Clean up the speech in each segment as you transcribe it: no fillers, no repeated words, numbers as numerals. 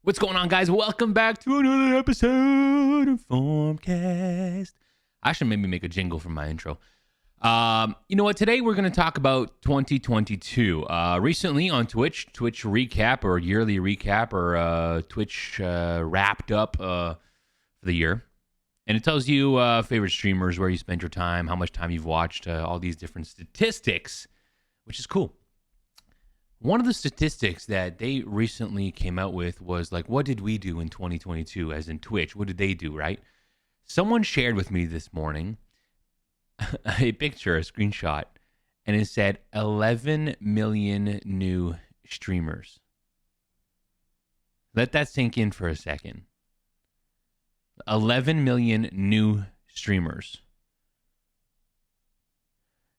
What's going on, guys? Welcome back to another episode of FormCast. I should maybe make a jingle for my intro. You know what? Today we're going to talk about 2022. Recently on Twitch recap or yearly recap or Twitch wrapped up for the year. And it tells you favorite streamers, where you spent your time, how much time you've watched, all these different statistics, which is cool. One of the statistics that they recently came out with was like, what did we do in 2022 as in Twitch? What did they do, right? Someone shared with me this morning a picture, a screenshot, and it said 11 million new streamers. Let that sink in for a second. 11 million new streamers.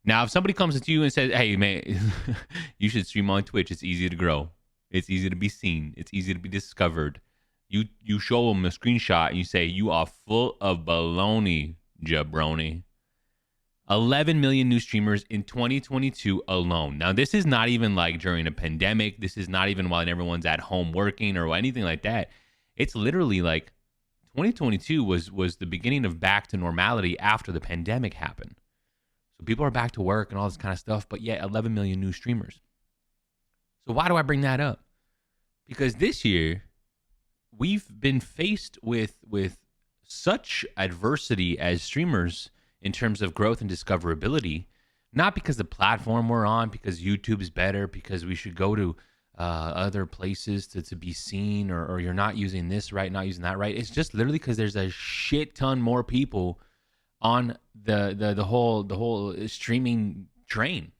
Now, if somebody comes to you and says, hey, man, you should stream on Twitch. It's easy to grow. It's easy to be seen. It's easy to be discovered. You show them a screenshot and you say, you are full of baloney, jabroni. 11 million new streamers in 2022 alone. Now, this is not even like during a pandemic. This is not even while everyone's at home working or anything like that. It's literally like 2022 was the beginning of back to normality after the pandemic happened. So people are back to work and all this kind of stuff, but yet 11 million new streamers. So why do I bring that up? Because this year, we've been faced with such adversity as streamers in terms of growth and discoverability, not because the platform we're on, because YouTube is better, because we should go to other places to be seen, or you're not using this right, not using that right. It's just literally because there's a shit ton more people on the whole streaming train.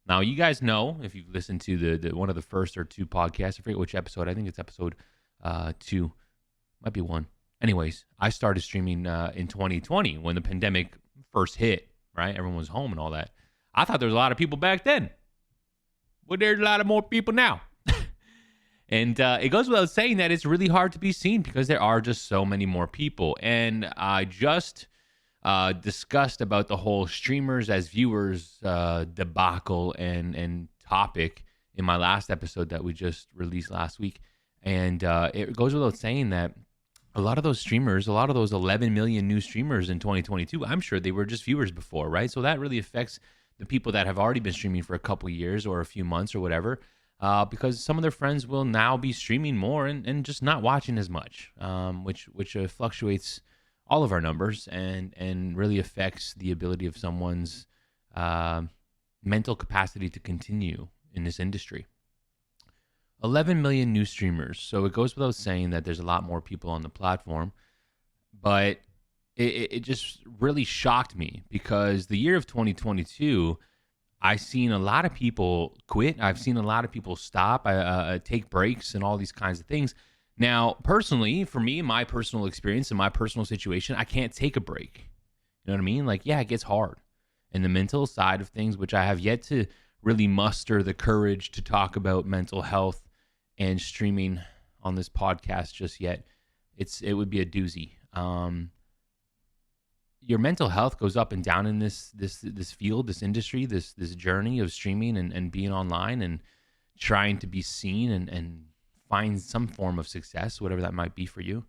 Now, you guys know, if you've listened to the one of the first or two podcasts, I forget which episode. I think it's episode 2, might be 1. Anyways, I started streaming in 2020 when the pandemic first hit. Right, everyone was home and all that. I thought there was a lot of people back then, but there's a lot of more people now. And it goes without saying that it's really hard to be seen because there are just so many more people. And I just discussed about the whole streamers as viewers debacle and topic in my last episode that we just released last week. And it goes without saying that a lot of those streamers, a lot of those 11 million new streamers in 2022, I'm sure they were just viewers before, right? So that really affects the people that have already been streaming for a couple years or a few months or whatever. Because some of their friends will now be streaming more and just not watching as much, which fluctuates all of our numbers and really affects the ability of someone's mental capacity to continue in this industry. 11 million new streamers. So it goes without saying that there's a lot more people on the platform, but it just really shocked me because the year of 2022, I've seen a lot of people quit. I've seen a lot of people stop, take breaks and all these kinds of things. Now, personally, for me, my personal experience and my personal situation, I can't take a break. You know what I mean? Like, yeah, it gets hard. And the mental side of things, which I have yet to really muster the courage to talk about mental health and streaming on this podcast just yet, it would be a doozy. Your mental health goes up and down in this field, this industry, this journey of streaming and being online and trying to be seen and find some form of success, whatever that might be for you.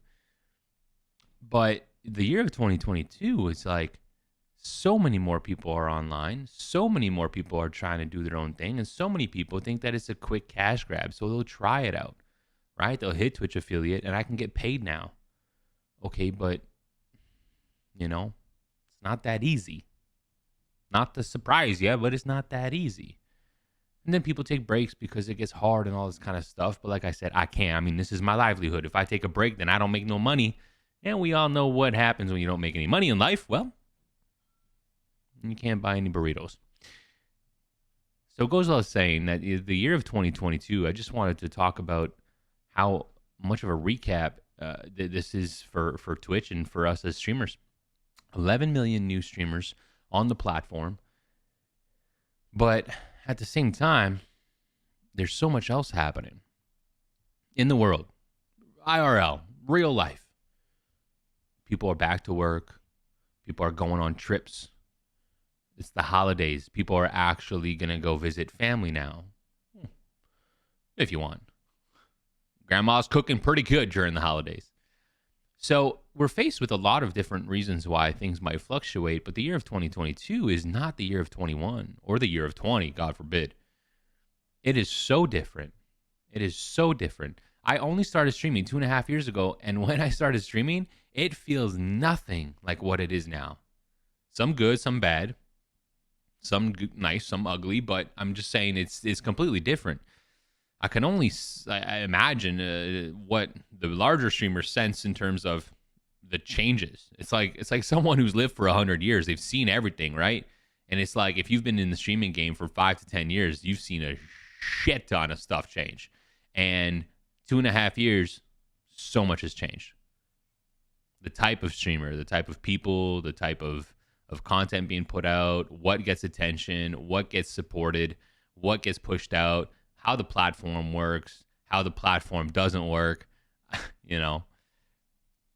But the year of 2022 is like so many more people are online, so many more people are trying to do their own thing, and so many people think that it's a quick cash grab, so they'll try it out, right? They'll hit Twitch affiliate and I can get paid now. Okay, but you know, not that easy. Not to surprise you, but it's not that easy. And then people take breaks because it gets hard and all this kind of stuff. But like I said, I can't. I mean, this is my livelihood. If I take a break, then I don't make no money. And we all know what happens when you don't make any money in life. Well, you can't buy any burritos. So it goes without saying that the year of 2022, I just wanted to talk about how much of a recap this is for Twitch and for us as streamers. 11 million new streamers on the platform. But at the same time, there's so much else happening in the world. IRL, real life. People are back to work. People are going on trips. It's the holidays. People are actually going to go visit family now. If you want. Grandma's cooking pretty good during the holidays. So we're faced with a lot of different reasons why things might fluctuate, but the year of 2022 is not the year of 21 or the year of 20, God forbid. It is so different. It is so different. I only started streaming 2.5 years ago, and when I started streaming, it feels nothing like what it is now. Some good, some bad, some nice, some ugly, but I'm just saying it's completely different. I can only I imagine what the larger streamers sense in terms of the changes. It's like someone who's lived for 100 years. They've seen everything, right? And it's like if you've been in the streaming game for 5 to 10 years, you've seen a shit ton of stuff change. And 2.5 years, so much has changed. The type of streamer, the type of people, the type of content being put out, what gets attention, what gets supported, what gets pushed out, how the platform works, how the platform doesn't work,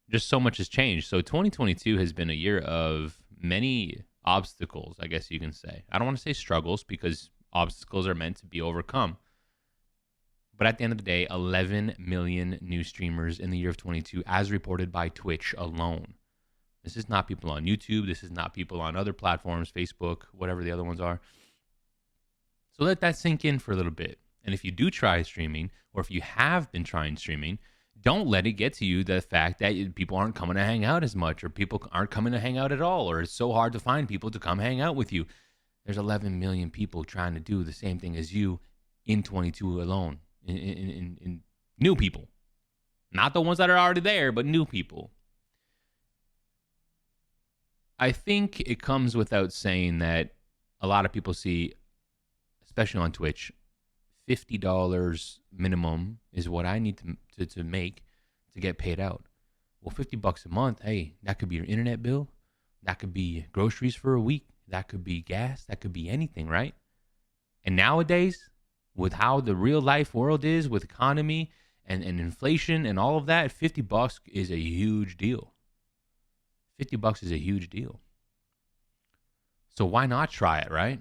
just so much has changed. So 2022 has been a year of many obstacles, I guess you can say. I don't want to say struggles because obstacles are meant to be overcome. But at the end of the day, 11 million new streamers in the year of 22, as reported by Twitch alone. This is not people on YouTube. This is not people on other platforms, Facebook, whatever the other ones are. So let that sink in for a little bit. And if you do try streaming, or if you have been trying streaming, don't let it get to you the fact that people aren't coming to hang out as much, or people aren't coming to hang out at all, or it's so hard to find people to come hang out with you. There's 11 million people trying to do the same thing as you in 22 alone. In new people. Not the ones that are already there, but new people. I think it comes without saying that a lot of people see, especially on Twitch, $50 minimum is what I need to make to get paid out. Well, $50 a month, hey, that could be your internet bill. That could be groceries for a week. That could be gas. That could be anything, right? And nowadays, with how the real life world is, with economy and inflation and all of that, $50 is a huge deal. $50 is a huge deal. So why not try it, right?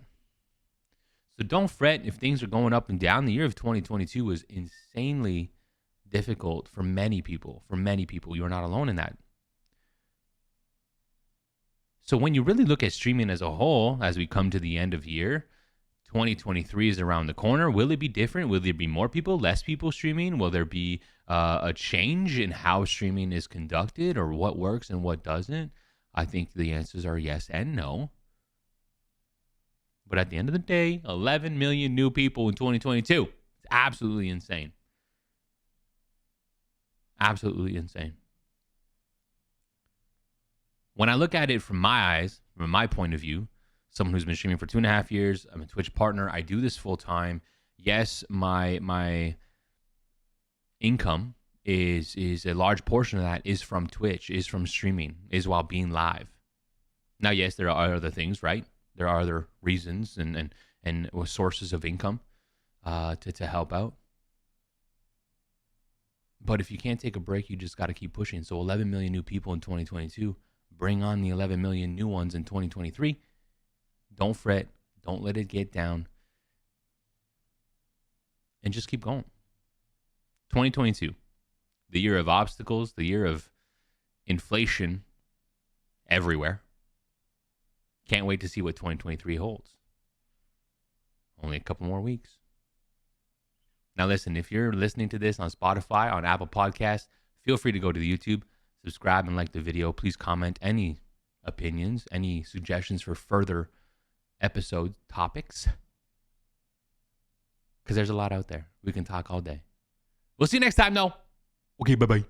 So don't fret if things are going up and down. The year of 2022 was insanely difficult for many people. For many people, you're not alone in that. So when you really look at streaming as a whole, as we come to the end of year, 2023 is around the corner. Will it be different? Will there be more people, less people streaming? Will there be a change in how streaming is conducted, or what works and what doesn't? I think the answers are yes and no. But at the end of the day, 11 million new people in 2022. It's absolutely insane. Absolutely insane. When I look at it from my eyes, from my point of view, someone who's been streaming for 2.5 years, I'm a Twitch partner, I do this full time. Yes, my income is a large portion of that is from Twitch, is from streaming, is while being live. Now, yes, there are other things, right? There are other reasons and sources of income to help out. But if you can't take a break, you just got to keep pushing. So 11 million new people in 2022. Bring on the 11 million new ones in 2023. Don't fret. Don't let it get down. And just keep going. 2022, the year of obstacles, the year of inflation everywhere. Can't wait to see what 2023 holds. Only a couple more weeks. Now listen, if you're listening to this on Spotify, on Apple Podcasts, feel free to go to the YouTube, subscribe and like the video. Please comment any opinions, any suggestions for further episode topics. Because there's a lot out there. We can talk all day. We'll see you next time, though. Okay, bye-bye.